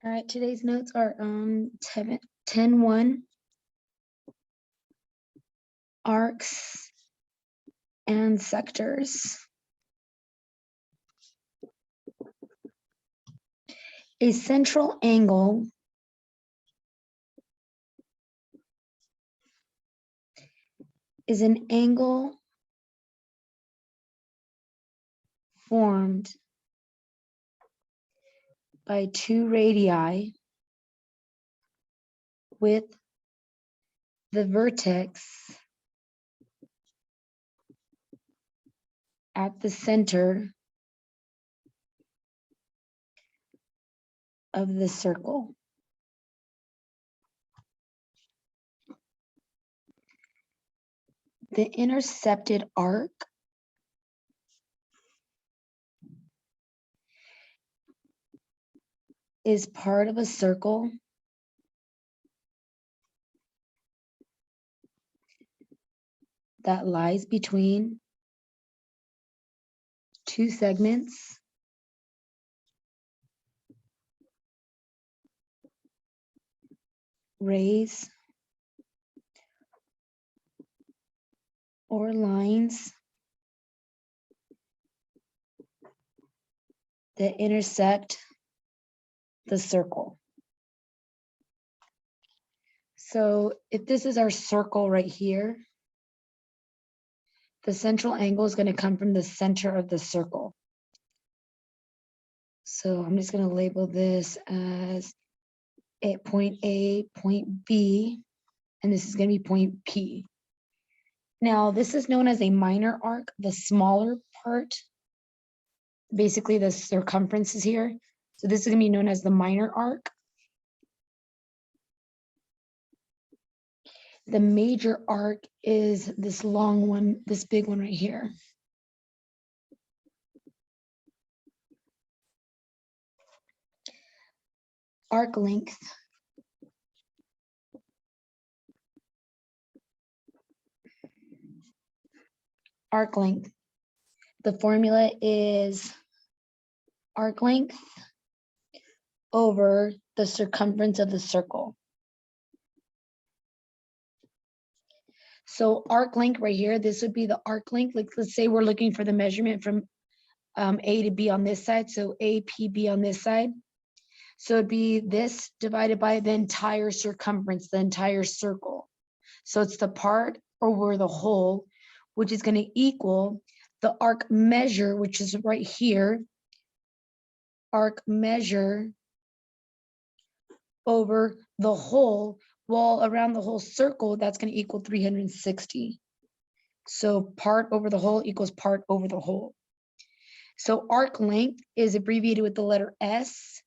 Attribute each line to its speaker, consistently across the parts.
Speaker 1: All right, today's notes are 10.1, arcs and sectors. A central angle is an angle formed by two radii with the vertex at the center of the circle. The intercepted arc is part of a circle that lies between two segments rays or lines that intersect the circle. So if this is our circle right here, the central angle is going to come from the center of the circle. So I'm just going to label this as point A, point B, and this is going to be point P. Now, this is known as a minor arc, the smaller part. Basically, the circumference is here. So this is going to be known as the minor arc. The major arc is this long one, this big one right here. Arc length The formula is arc length over the circumference of the circle. So arc length right here, this would be the arc length. Like, let's say we're looking for the measurement from A to B on this side. So APB on this side. So it'd be this divided by the entire circumference, the entire circle. So it's the part over the whole, which is going to equal the arc measure, which is right here. Arc measure over the whole, well, around the whole circle, that's going to equal 360. So part over the whole equals part over the whole. So arc length is abbreviated with the letter S.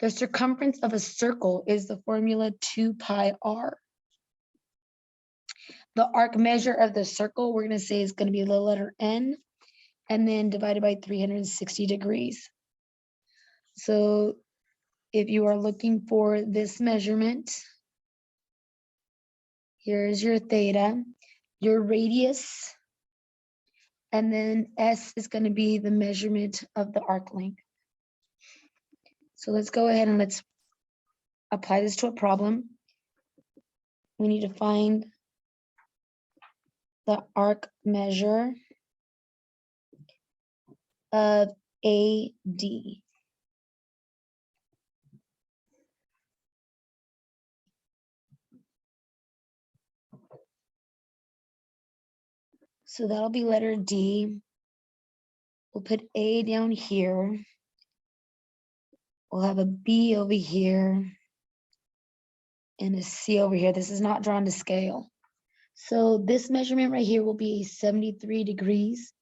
Speaker 1: The circumference of a circle is the formula 2 pi r. The arc measure of the circle, we're going to say is going to be the letter N, and then divided by 360 degrees. So if you are looking for this measurement, here's your theta, your radius, and then S is going to be the measurement of the arc length. So let's go ahead and let's apply this to a problem. We need to find the arc measure of AD. So that'll be letter D. We'll put A down here. We'll have a B over here and a C over here. This is not drawn to scale. So this measurement right here will be 73 degrees.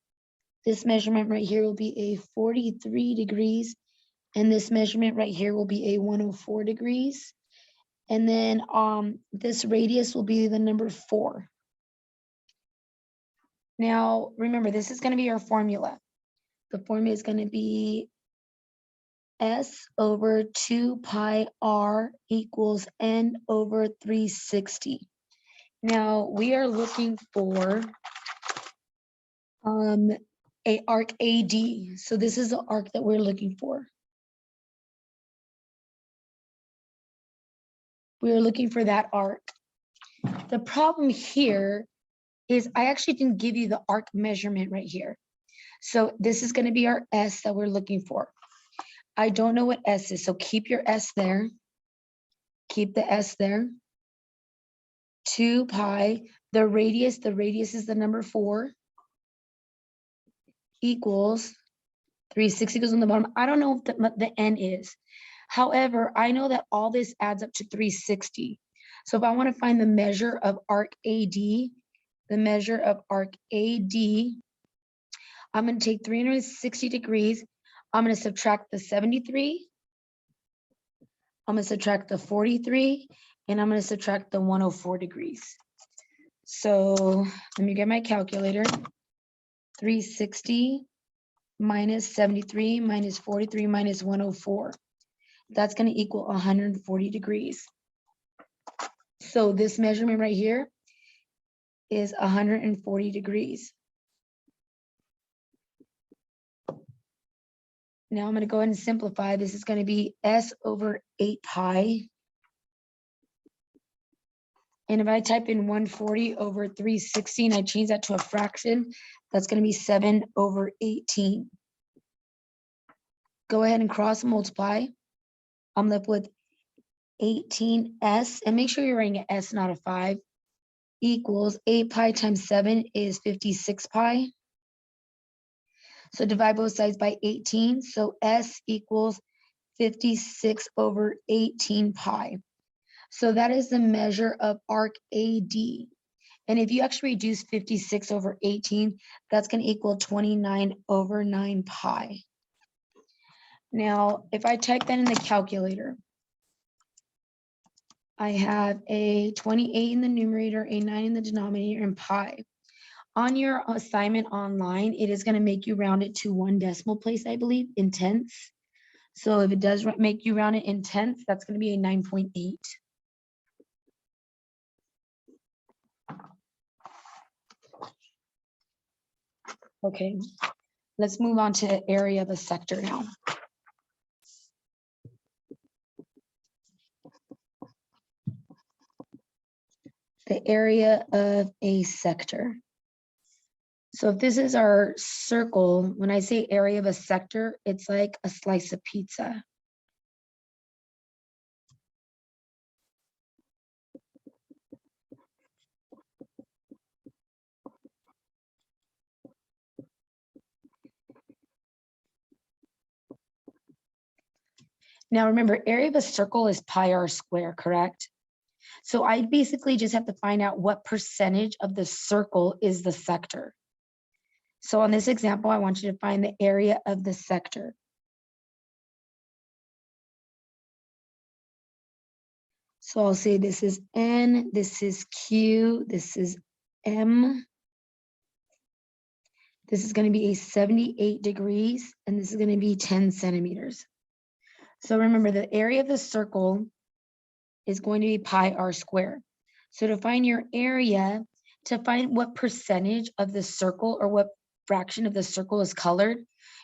Speaker 1: This measurement right here will be a 43 degrees. And this measurement right here will be a 104 degrees. And then this radius will be the number 4. Now, remember, this is going to be our formula. The formula is going to be S over 2 pi r equals N over 360. Now, we are looking for a arc AD. So this is the arc that we're looking for. we were looking for that arc. The problem here is I actually didn't give you the arc measurement right here. So this is going to be our S that we're looking for. I don't know what S is, so keep your S there. Keep the S there. 2 pi, the radius is the number 4, equals 360 goes on the bottom. I don't know what the N is. However, I know that all this adds up to 360. So if I want to find the measure of arc AD, I'm going to take 360 degrees. I'm going to subtract the 73. I'm going to subtract the 43, and I'm going to subtract the 104 degrees. So let me get my calculator. 360 minus 73 minus 43 minus 104. That's going to equal 140 degrees. So this measurement right here is 140 degrees. Now I'm going to go ahead and simplify. This is going to be S over 8 pi. And if I type in 140 over 360 and I change that to a fraction, that's going to be 7 over 18. Go ahead and cross multiply. I'm left with 18S, and make sure you're writing an S, not a 5, equals 8 pi times 7 is 56 pi. So divide both sides by 18. So S equals 56 over 18 pi. So that is the measure of arc AD. And if you actually reduce 56 over 18, that's going to equal 29 over 9 pi. Now, if I type that in the calculator, I have a 28 in the numerator, a 9 in the denominator, and pi. On your assignment online, it is going to make you round it to 1 decimal place, I believe, in tenths. So if it does make you round it in tenths, that's going to be a 9.8. Okay, let's move on to the area of a sector now. The area of a sector. So if this is our circle, when I say area of a sector, it's like a slice of pizza. Now remember, area of a circle is pi r squared, correct? So I basically just have to find out what percentage of the circle is the sector. So on this example, I want you to find the area of the sector. So I'll say this is N, this is Q, this is M. This is going to be a 78 degrees, and this is going to be 10 centimeters. So remember, the area of the circle is going to be pi r squared. So to find your area, to find what percentage of the circle or what fraction of the circle is colored,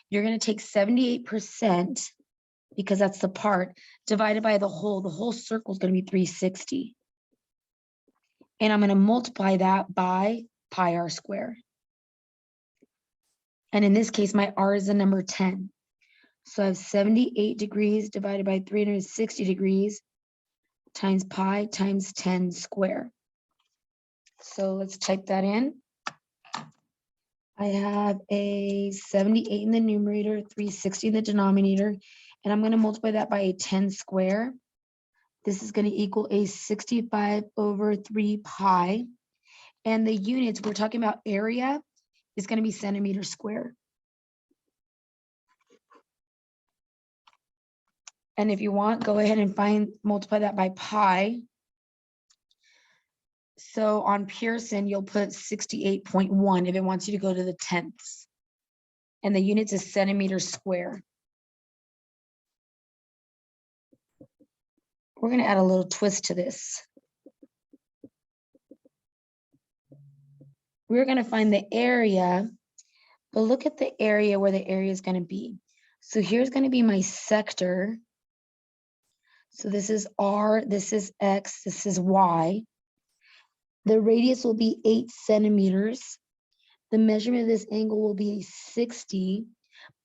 Speaker 1: you're going to take 78%, because that's the part, divided by the whole circle is going to be 360. And I'm going to multiply that by pi r squared. And in this case, my r is the number 10. So I have 78 degrees divided by 360 degrees times pi times 10 squared. So let's type that in. I have a 78 in the numerator, 360 in the denominator, and I'm going to multiply that by a 10 squared. This is going to equal a 65 over 3 pi. And the units, we're talking about area, is going to be centimeters squared. And if you want, go ahead and multiply that by pi. So on Pearson, you'll put 68.1 if it wants you to go to the tenths. And the units is centimeters square. We're going to add a little twist to this. We're going to find the area, but look at the area where the area is going to be. So here's going to be my sector. So this is R, this is X, this is Y. The radius will be 8 centimeters. The measurement of this angle will be 60,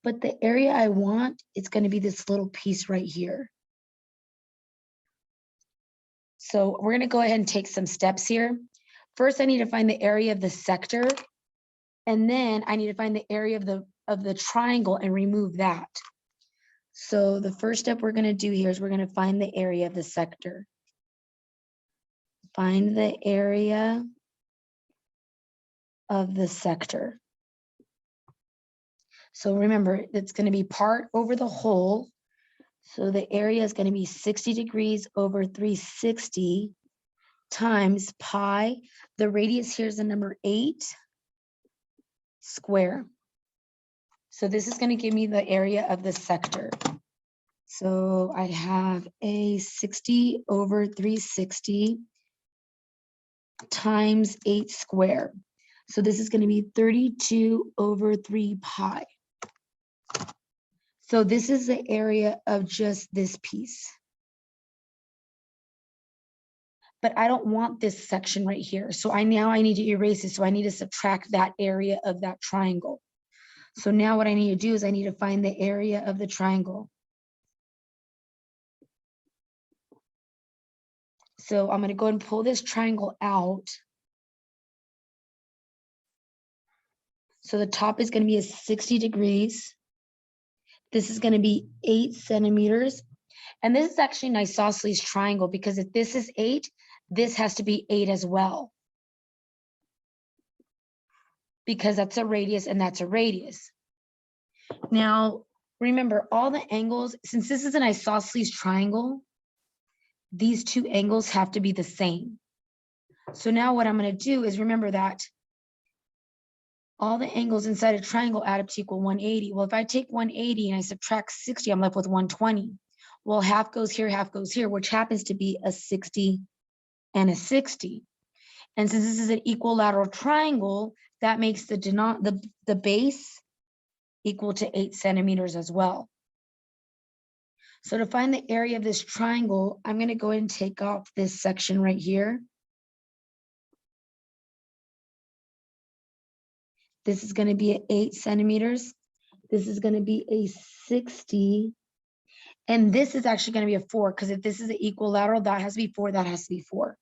Speaker 1: but the area I want, it's going to be this little piece right here. So we're going to go ahead and take some steps here. First, I need to find the area of the sector, and then I need to find the area of the triangle and remove that. So the first step we're going to do here is we're going to find the area of the sector. Find the area of the sector. So remember, it's going to be part over the whole. So the area is going to be 60 degrees over 360 times pi. The radius here is the number 8 square. So this is going to give me the area of the sector. So I have a 60 over 360 times 8 square. So this is going to be 32 over 3 pi. So this is the area of just this piece. But I don't want this section right here. So now I need to erase it. So I need to subtract that area of that triangle. So now what I need to do is I need to find the area of the triangle. So I'm going to go and pull this triangle out. So the top is going to be a 60 degrees. This is going to be 8 centimeters. And this is actually an isosceles triangle because if this is 8, this has to be 8 as well. Because that's a radius and that's a radius. Now, remember all the angles, since this is an isosceles triangle, these two angles have to be the same. So now what I'm going to do is remember that all the angles inside a triangle add up to equal 180. Well, if I take 180 and I subtract 60, I'm left with 120. Well, half goes here, which happens to be a 60 and a 60. And since this is an equilateral triangle, that makes the base equal to 8 centimeters as well. So to find the area of this triangle, I'm going to go ahead and take off this section right here. This is going to be at 8 centimeters. This is going to be a 60. And this is actually going to be a 4 because if this is an equilateral, that has to be 4, that has to be 4.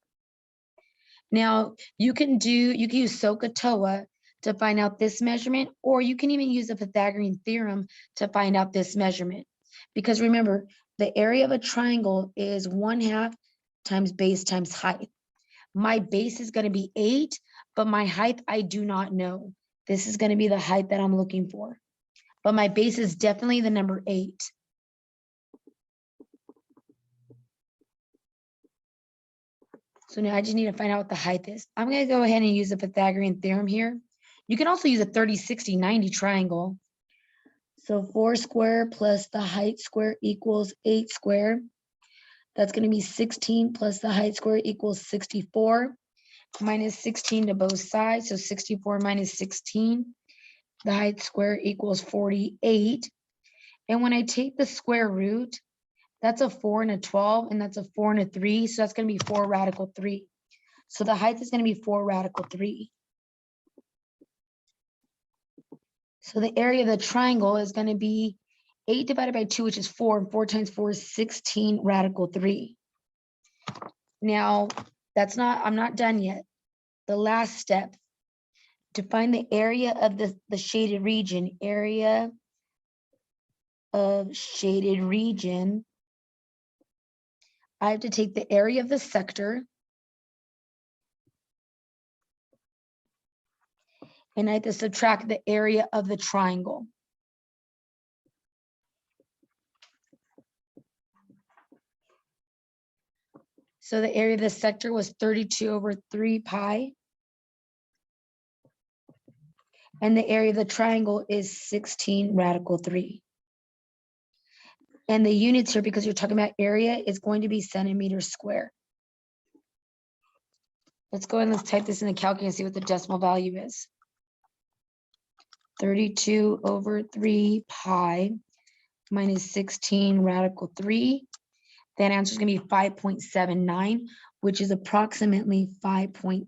Speaker 1: Now, you can use SOHCAHTOA to find out this measurement, or you can even use the Pythagorean theorem to find out this measurement. Because remember, the area of a triangle is 1/2 times base times height. My base is going to be 8, but my height, I do not know. This is going to be the height that I'm looking for. But my base is definitely the number 8. So now I just need to find out what the height is. I'm going to go ahead and use the Pythagorean theorem here. You can also use a 30, 60, 90 triangle. So 4 square plus the height square equals 8 square. That's going to be 16 plus the height square equals 64. Minus 16 to both sides. So 64 minus 16. The height square equals 48. And when I take the square root, that's a 4 and a 12, and that's a 4 and a 3. So that's going to be 4 radical 3. So the height is going to be 4 radical 3. So the area of the triangle is going to be 8 divided by 2, which is 4. And 4 times 4 is 16 radical 3. Now, I'm not done yet. The last step, to find the area of the shaded region, area of shaded region, I have to take the area of the sector and I have to subtract the area of the triangle. So the area of the sector was 32 over 3 pi. And the area of the triangle is 16 radical 3. And the units here, because you're talking about area, is going to be centimeters square. Let's go and let's type this in the calculator and see what the decimal value is. 32 over 3 pi minus 16 radical 3. That answer is going to be 5.79, which is approximately 5.8.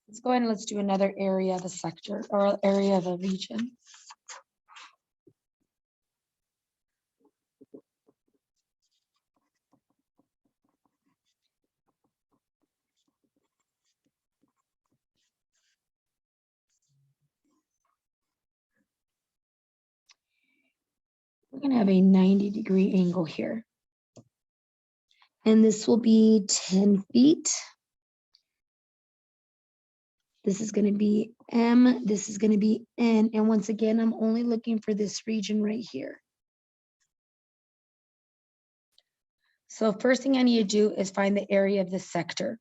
Speaker 1: Let's go ahead and let's do another area of a sector or area of a region. We're going to have a 90-degree angle here. And this will be 10 feet. This is going to be M, this is going to be N. And once again, I'm only looking for this region right here. So first thing I need to do is find the area of the sector.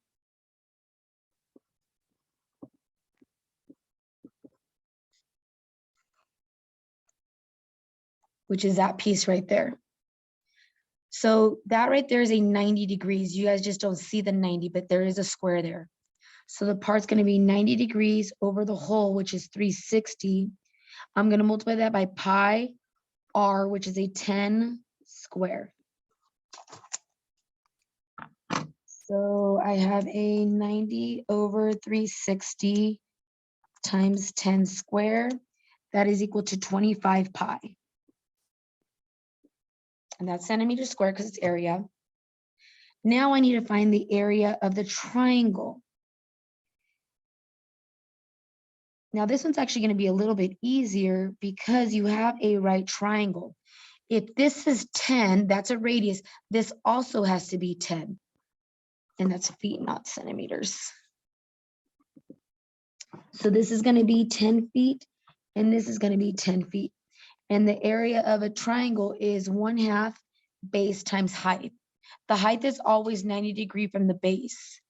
Speaker 1: Which is that piece right there. So that right there is a 90 degrees. You guys just don't see the 90, but there is a square there. So the part's going to be 90 degrees over the whole, which is 360. I'm going to multiply that by pi r, which is a 10 square. So I have a 90 over 360 times 10 square. That is equal to 25 pi. And that's centimeters squared because it's area. Now I need to find the area of the triangle. Now this one's actually going to be a little bit easier because you have a right triangle. If this is 10, that's a radius. This also has to be 10. And that's feet, not centimeters. So this is going to be 10 feet, and this is going to be 10 feet. And the area of a triangle is 1/2 base times height. The height is always 90 degrees from the base.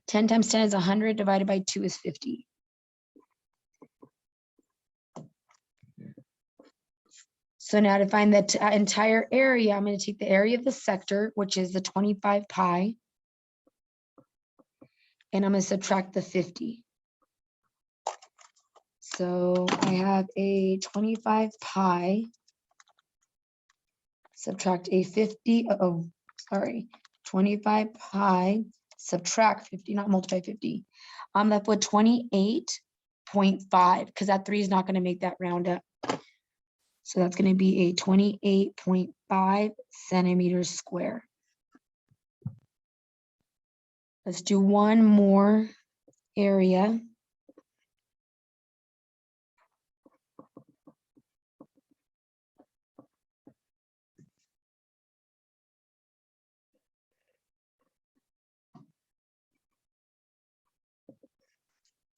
Speaker 1: 10 times 10 is 100, divided by 2 is 50. So now to find the entire area, I'm going to take the area of the sector, which is the 25 pi, and I'm going to subtract the 50. So I have a 25 pi, subtract a 50, 25 pi, subtract 50, not multiply 50. I'm left with 28.5, because that 3 is not going to make that round up. So that's going to be a 28.5 centimeters square. Let's do one more area.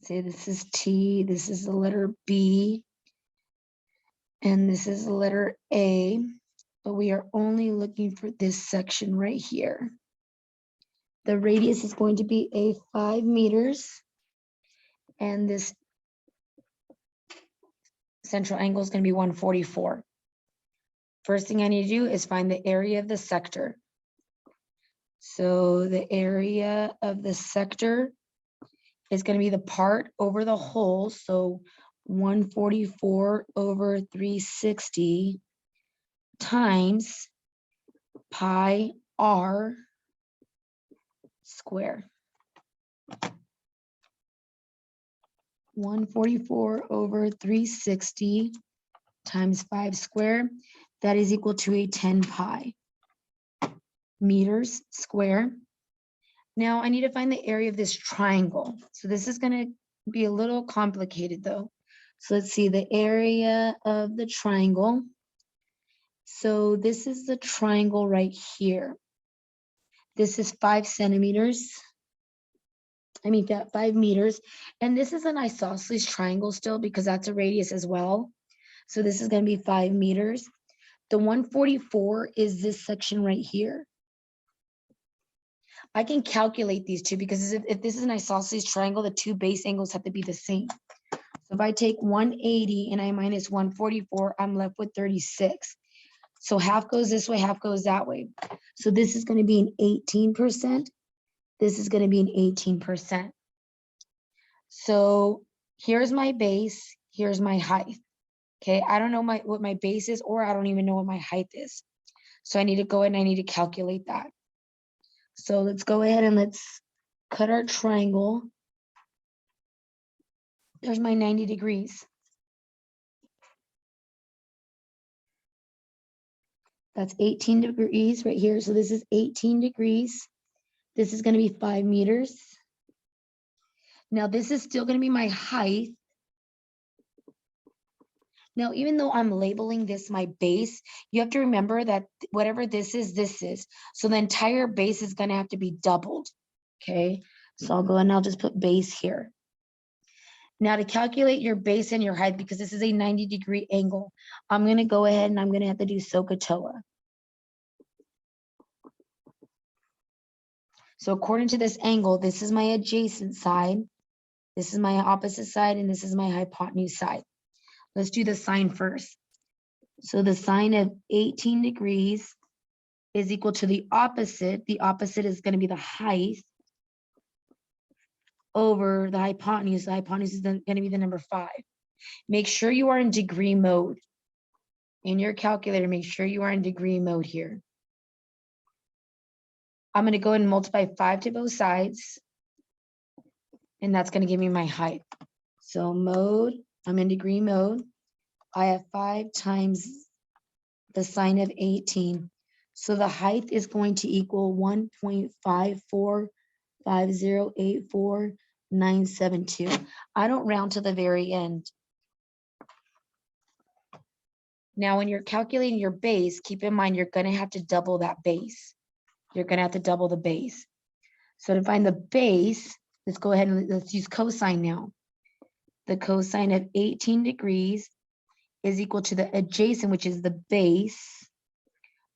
Speaker 1: Say this is T, this is the letter B, and this is the letter A, but we are only looking for this section right here. The radius is going to be a 5 meters, and this central angle is going to be 144. First thing I need to do is find the area of the sector. So the area of the sector is going to be the part over the whole. So 144 over 360 times pi r square. 144 over 360 times 5 square. That is equal to a 10 pi meters square. Now I need to find the area of this triangle. So this is going to be a little complicated though. So let's see the area of the triangle. So this is the triangle right here. This is 5 centimeters. 5 meters. And this is an isosceles triangle still because that's a radius as well. So this is going to be 5 meters. The 144 is this section right here. I can calculate these two because if this is an isosceles triangle, the two base angles have to be the same. So if I take 180 and I minus 144, I'm left with 36. So half goes this way, half goes that way. So this is going to be an 18%. This is going to be an 18%. So here's my base, here's my height. Okay, I don't know what my base is, or I don't even know what my height is. So I need to go ahead and I need to calculate that. So let's go ahead and let's cut our triangle. There's my 90 degrees. That's 18 degrees right here. So this is 18 degrees. This is going to be 5 meters. Now this is still going to be my height. Now, even though I'm labeling this my base, you have to remember that whatever this is, this is. So the entire base is going to have to be doubled. Okay, so I'll go and I'll just put base here. Now to calculate your base and your height, because this is a 90-degree angle, I'm going to go ahead and I'm going to have to do SOHCAHTOA. So according to this angle, this is my adjacent side, this is my opposite side, and this is my hypotenuse side. Let's do the sine first. So the sine of 18 degrees is equal to the opposite. The opposite is going to be the height over the hypotenuse. The hypotenuse is going to be the number 5. Make sure you are in degree mode. In your calculator, make sure you are in degree mode here. I'm going to go ahead and multiply 5 to both sides. And that's going to give me my height. So mode, I'm in degree mode. I have 5 times the sine of 18. So the height is going to equal 1.545084972. I don't round to the very end. Now, when you're calculating your base, keep in mind you're going to have to double that base. You're going to have to double the base. So to find the base, let's go ahead and let's use cosine now. The cosine of 18 degrees is equal to the adjacent, which is the base,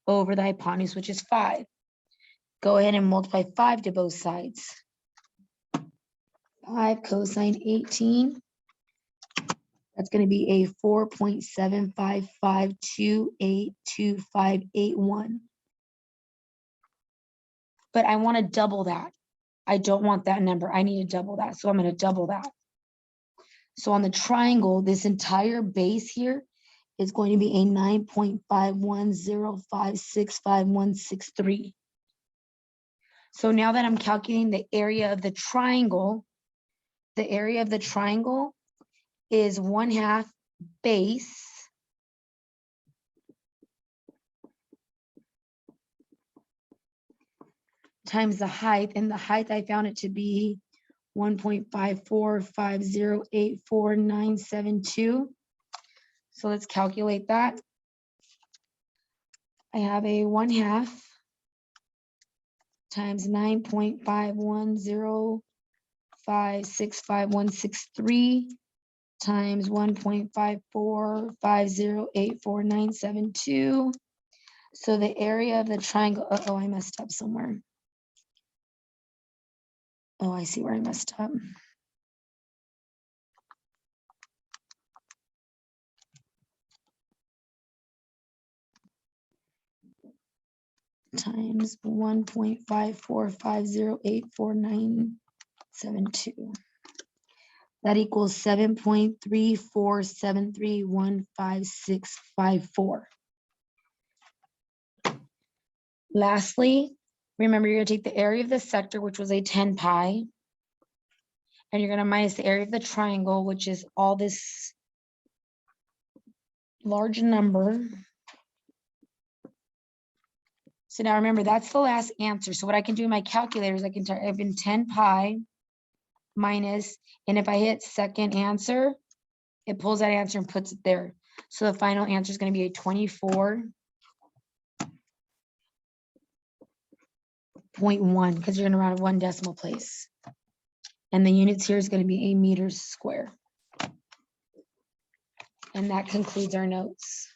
Speaker 1: over the hypotenuse, which is 5. Go ahead and multiply 5 to both sides. 5 cosine 18. That's going to be a 4.7552825881. But I want to double that. I don't want that number. I need to double that. So I'm going to double that. So on the triangle, this entire base here is going to be a 9.510565163. So now that I'm calculating the area of the triangle is 1/2 base times the height, and the height I found it to be 1.545084972. So let's calculate that. I have a 1/2 times 9.510565163 times 1.545084972. So the area of the triangle, oh, I messed up somewhere. Oh, I see where I messed up. Times 1.545084972. That equals 7.3473155654. Lastly, remember you're going to take the area of the sector, which was a 10 pi, and you're going to minus the area of the triangle, which is all this large number. So now remember, that's the last answer. So what I can do in my calculator is I can type in 10 pi minus, and if I hit second answer, it pulls that answer and puts it there. So the final answer is going to be a 24.1, because you're going to round 1 decimal place. And the units here is going to be a meters square. And that concludes our notes.